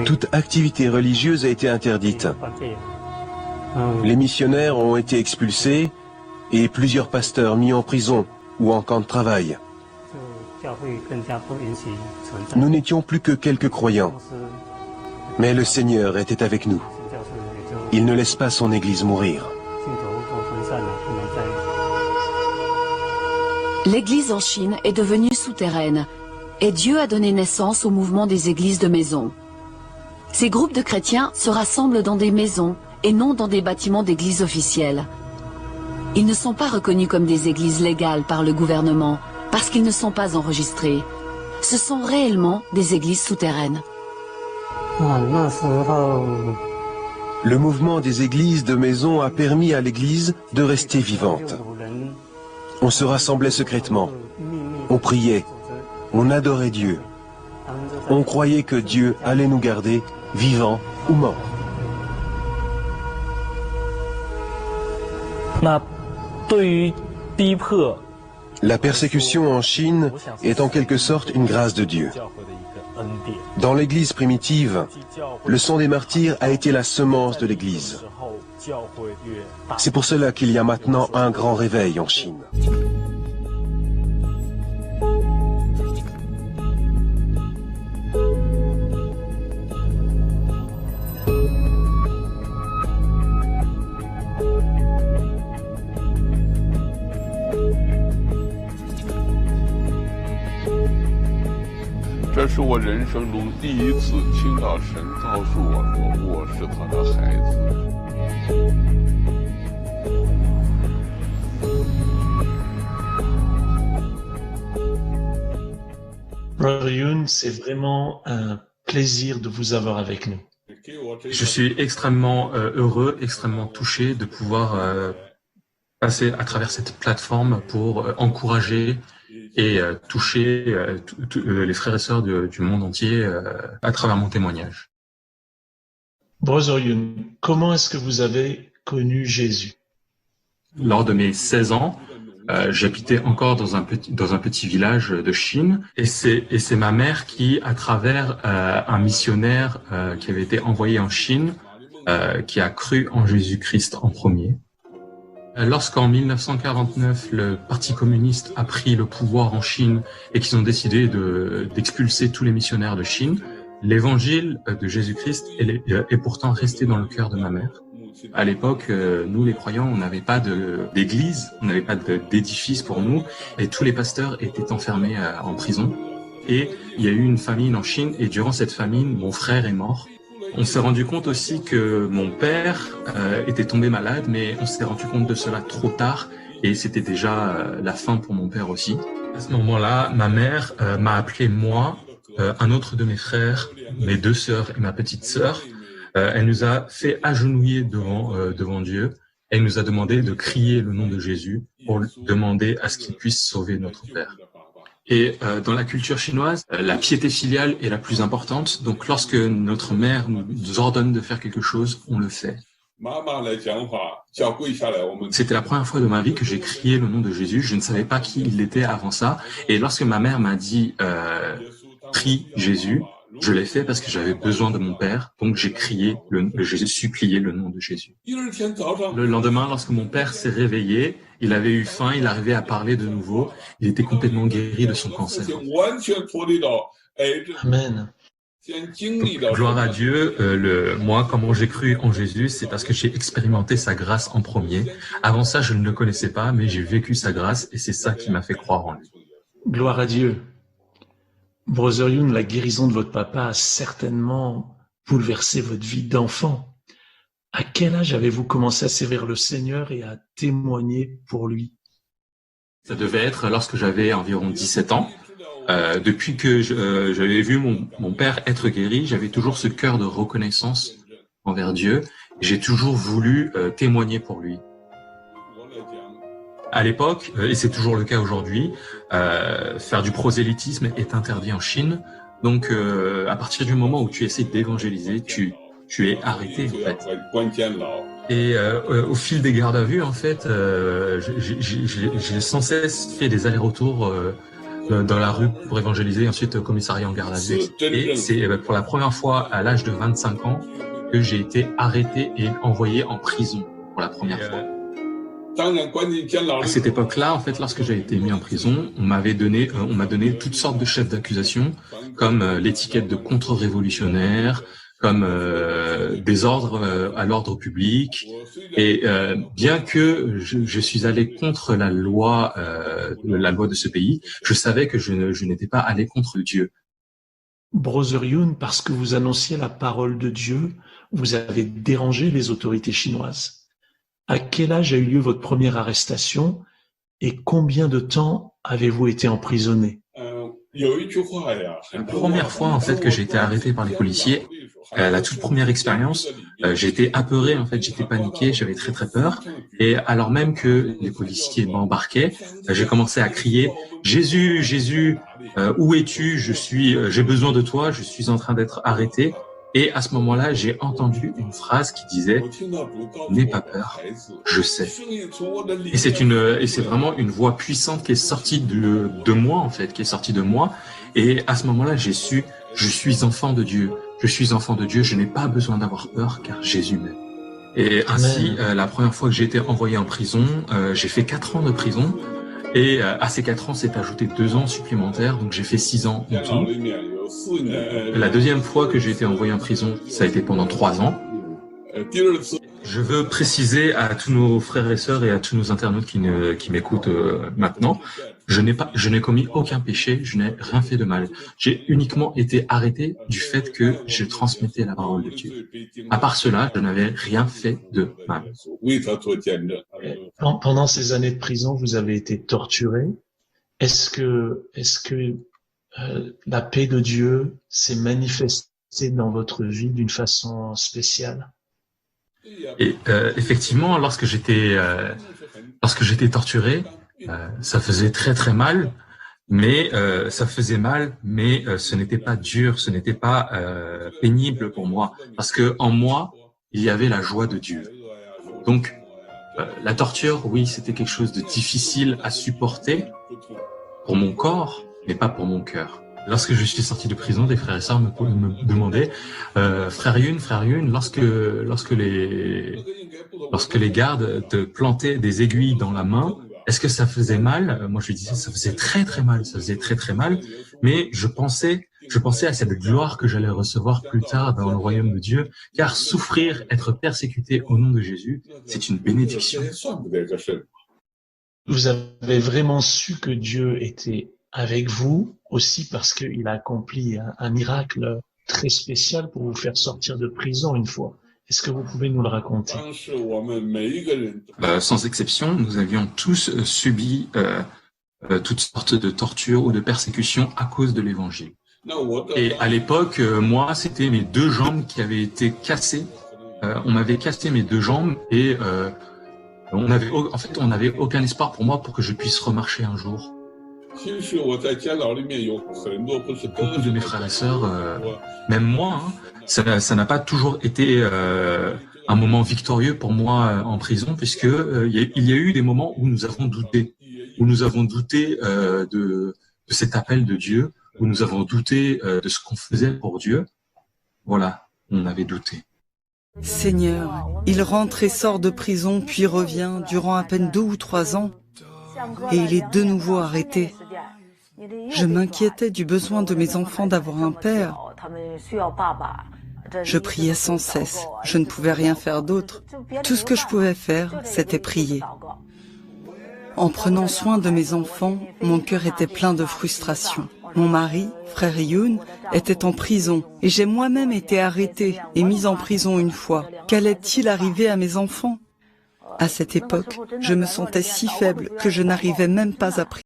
Toute activité religieuse a été interdite. Les missionnaires ont été expulsés et plusieurs pasteurs mis en prison ou en camp de travail. Nous n'étions plus que quelques croyants, mais le Seigneur était avec nous. Il ne laisse pas son Église mourir. L'Église en Chine est devenue souterraine et Dieu a donné naissance au mouvement des églises de maisons. Ces groupes de chrétiens se rassemblent dans des maisons et non dans des bâtiments d'églises officielles. Ils ne sont pas reconnus comme des églises légales par le gouvernement parce qu'ils ne sont pas enregistrés. Ce sont réellement des églises souterraines. Le mouvement des églises de maisons a permis à l'Église de rester vivante. On se rassemblait secrètement, on priait, on adorait Dieu. On croyait que Dieu allait nous garder, vivants ou morts. La persécution en Chine est en quelque sorte une grâce de Dieu. Dans l'Église primitive, le sang des martyrs a été la semence de l'Église. C'est pour cela qu'il y a maintenant un grand réveil en Chine. Brother Yun, c'est vraiment un plaisir de vous avoir avec nous. Je suis extrêmement heureux, extrêmement touché de pouvoir passer à travers cette plateforme pour encourager et toucher les frères et sœurs du monde entier à travers mon témoignage. Brother Yun, comment est-ce que vous avez connu Jésus? Lors de mes 16 ans, j'habitais encore dans un petit village de Chine et c'est ma mère qui, à travers un missionnaire qui avait été envoyé en Chine, qui a cru en Jésus-Christ en premier. Lorsqu'en 1949, le Parti communiste a pris le pouvoir en Chine et qu'ils ont décidé d'expulser tous les missionnaires de Chine, l'évangile de Jésus-Christ est pourtant resté dans le cœur de ma mère. À l'époque, nous les croyants, on n'avait pas d'église, on n'avait pas d'édifice pour nous, et tous les pasteurs étaient enfermés en prison. Et il y a eu une famine en Chine, et durant cette famine, mon frère est mort. On s'est rendu compte aussi que mon père était tombé malade, mais on s'est rendu compte de cela trop tard, et c'était déjà la fin pour mon père aussi. À ce moment-là, ma mère m'a appelé moi, un autre de mes frères, mes 2 sœurs et ma petite sœur. Elle nous a fait agenouiller devant Dieu. Elle nous a demandé de crier le nom de Jésus pour demander à ce qu'il puisse sauver notre Père. Et dans la culture chinoise, la piété filiale est la plus importante. Donc lorsque notre mère nous ordonne de faire quelque chose, on le fait. C'était la première fois de ma vie que j'ai crié le nom de Jésus. Je ne savais pas qui il était avant ça. Et lorsque ma mère m'a dit « Prie Jésus », je l'ai fait parce que j'avais besoin de mon père, donc j'ai supplié le nom de Jésus. Le lendemain, lorsque mon père s'est réveillé, il avait eu faim, il arrivait à parler de nouveau, il était complètement guéri de son cancer. Amen. Donc, gloire à Dieu, moi, comment j'ai cru en Jésus, c'est parce que j'ai expérimenté sa grâce en premier. Avant ça, je ne le connaissais pas, mais j'ai vécu sa grâce et c'est ça qui m'a fait croire en lui. Gloire à Dieu. Brother Yun, la guérison de votre papa a certainement bouleversé votre vie d'enfant. À quel âge avez-vous commencé à servir le Seigneur et à témoigner pour lui? Ça devait être lorsque j'avais environ 17 ans. Depuis que j'avais vu mon père être guéri, j'avais toujours ce cœur de reconnaissance envers Dieu. J'ai toujours voulu témoigner pour lui. À l'époque, et c'est toujours le cas aujourd'hui, faire du prosélytisme est interdit en Chine. Donc, à partir du moment où tu essaies d'évangéliser, tu es arrêté, en fait. Et au fil des gardes à vue, en fait, j'ai sans cesse fait des allers-retours dans la rue pour évangéliser, ensuite au commissariat en garde à vue. Et c'est pour la première fois à l'âge de 25 ans que j'ai été arrêté et envoyé en prison pour la première fois. À cette époque-là, en fait, lorsque j'ai été mis en prison, on m'a donné toutes sortes de chefs d'accusation, comme l'étiquette de contre-révolutionnaire, comme des ordres à l'ordre public. Et bien que je suis allé contre la loi de ce pays, je savais que je n'étais pas allé contre Dieu. Brother Yun, parce que vous annonciez la parole de Dieu, vous avez dérangé les autorités chinoises. À quel âge a eu lieu votre première arrestation et combien de temps avez-vous été emprisonné? La première fois en fait que j'ai été arrêté par les policiers, la toute première expérience, j'ai été apeuré, en fait, j'étais paniqué, j'avais très très peur. Et alors même que les policiers m'embarquaient, j'ai commencé à crier « Jésus, Jésus, où es-tu? J'ai besoin de toi, je suis en train d'être arrêté. » Et à ce moment-là, j'ai entendu une phrase qui disait « N'aie pas peur, je sais. » Et c'est vraiment une voix puissante qui est sortie de moi, en fait, qui est sortie de moi. Et à ce moment-là, j'ai su « Je suis enfant de Dieu. Je suis enfant de Dieu, je n'ai pas besoin d'avoir peur car Jésus m'aime. » Et ainsi, la première fois que j'ai été envoyé en prison, j'ai fait 4 ans de prison. Et à ces 4 ans, s'est ajouté 2 ans supplémentaires, donc j'ai fait 6 ans en tout. La deuxième fois que j'ai été envoyé en prison, ça a été pendant 3 ans. Je veux préciser à tous nos frères et sœurs et à tous nos internautes qui m'écoutent maintenant, je n'ai commis aucun péché, je n'ai rien fait de mal. J'ai uniquement été arrêté du fait que je transmettais la parole de Dieu. À part cela, je n'avais rien fait de mal. Pendant ces années de prison, vous avez été torturé. Est-ce que la paix de Dieu s'est manifestée dans votre vie d'une façon spéciale? Et effectivement, lorsque j'étais torturé, ça faisait très très mal, mais ce n'était pas dur, ce n'était pas pénible pour moi, parce que en moi il y avait la joie de Dieu. Donc la torture, oui, c'était quelque chose de difficile à supporter pour mon corps, mais pas pour mon cœur. Lorsque je suis sorti de prison, des frères et sœurs me demandaient frère Yun, lorsque les gardes te plantaient des aiguilles dans la main, est-ce que ça faisait mal? Moi, je lui disais, ça faisait très très mal, ça faisait très très mal. Mais je pensais à cette gloire que j'allais recevoir plus tard dans le royaume de Dieu, car souffrir, être persécuté au nom de Jésus, c'est une bénédiction. Vous avez vraiment su que Dieu était avec vous aussi parce qu'il a accompli un miracle très spécial pour vous faire sortir de prison une fois. Est-ce que vous pouvez nous le raconter? Sans exception, nous avions tous subi toutes sortes de tortures ou de persécutions à cause de l'évangile. Et à l'époque, moi, c'était mes 2 jambes qui avaient été cassées. On m'avait cassé mes 2 jambes et on n'avait aucun espoir pour moi pour que je puisse remarcher un jour. Beaucoup de mes frères et sœurs, même moi, ça n'a pas toujours été un moment victorieux pour moi en prison, puisque il y a eu des moments où nous avons douté, de cet appel de Dieu, où nous avons douté de ce qu'on faisait pour Dieu. Voilà, on avait douté. Seigneur, il rentre et sort de prison, puis revient durant à peine 2 ou 3 ans, et il est de nouveau arrêté. Je m'inquiétais du besoin de mes enfants d'avoir un père. Je priais sans cesse, je ne pouvais rien faire d'autre. Tout ce que je pouvais faire, c'était prier. En prenant soin de mes enfants, mon cœur était plein de frustration. Mon mari, frère Yun, était en prison et j'ai moi-même été arrêtée et mise en prison une fois. Qu'allait-il arriver à mes enfants? À cette époque, je me sentais si faible que je n'arrivais même pas à prier.